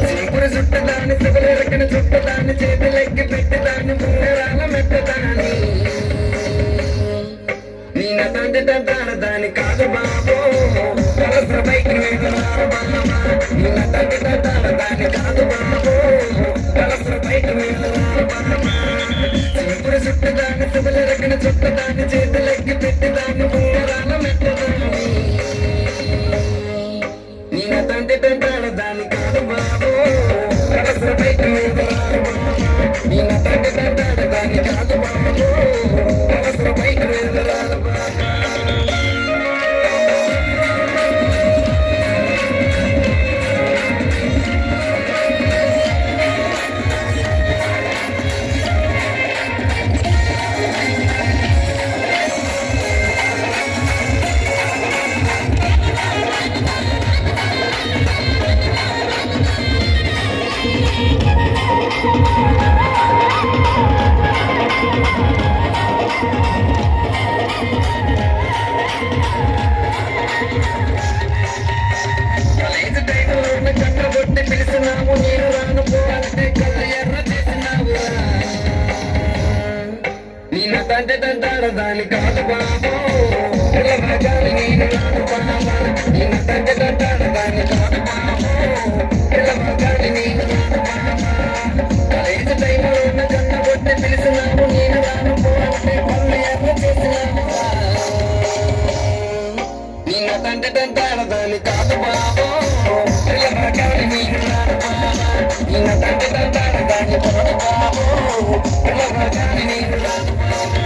చీపురు చుట్టదాన్ని సిగలెరకన చుట్టదాన్ని చేతులెక్కి పెట్టదాన్ని ముంగరాల మెట్టదాన్ని నేను తండ్రి దాని కాదు బాబో కలసర బైక్ మీద బాబా నేను తండ్రి దాని కాదు బాబో కలసర బైక్ మీద బాబా చీపురు చుట్టదాన్ని సిగలెరకన చుట్టదాన్ని చేతులెక్కి పెట్టదాన్ని ముంగరాల మెట్టదాన్ని నేను తండ్రి దాని కాదు బాబో కలసర బైక్ మీద నేను తండ్రి దాని కాదు బాబో కలసర బైక్ మీద పిలిచినాము నేను రాను పోవాలంటే కళ్ళు ఎర్ర చేసినావు నేను తండ్రి దాని కాదు బాబో పిల్లగాలి నేను రాను బాబా నేను తండ్రి దాని కాదు బాబో పిల్లగాలి నేను రాను బాబా కాలేజీ టైంలో ఉన్న కన్న కొట్టి పిలిచినాము నేను రాను పోవాలంటే కళ్ళు ఎర్ర చేసినావు నేను తండ్రి దాని కాదు బాబో పిల్లగాలి నేను రాను బాబా నేను తండ్రి దాని కాదు బాబో పిల్లగాలి నేను రాను బాబా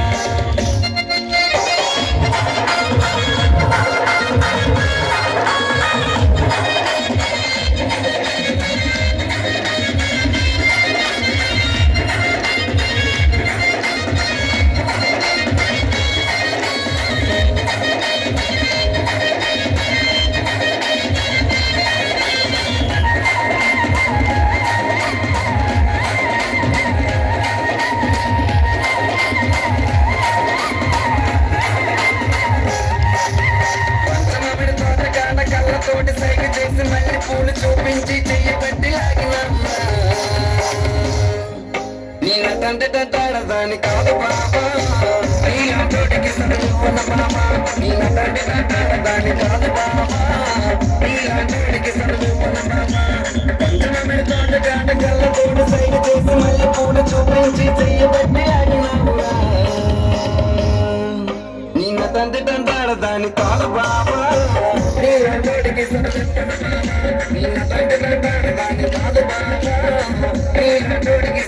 తోటి సైకి చేసి మళ్ళీ పూలు చూపించి చెయ్యి పెట్టి లాగినమ్మా నేను తండ్రి దాని కాదు బాబా అయినా తోటికి సరువున్న బాబా నేను తండ్రి దాని కాదు బాబా అయినా తోటికి సరువున్న బాబా పంచమమిడి తోట కాడ కళ్ళ తోటి సైకి చేసి మళ్ళీ పూలు చూపించి చెయ్యి పెట్టి లాగినమ్మా నేను తండ్రి దాని కాదు బాబా తోటికి నేను తండ్రి దాని కాదు బాబా నేను తోటికి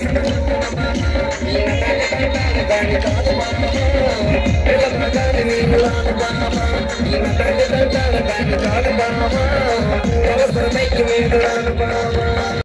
దాని కాదు బాబా పిల్లగాలి నేను రాను బాబా నేను తండ్రి దాని కాదు బాబా కలసర బైక్ మీద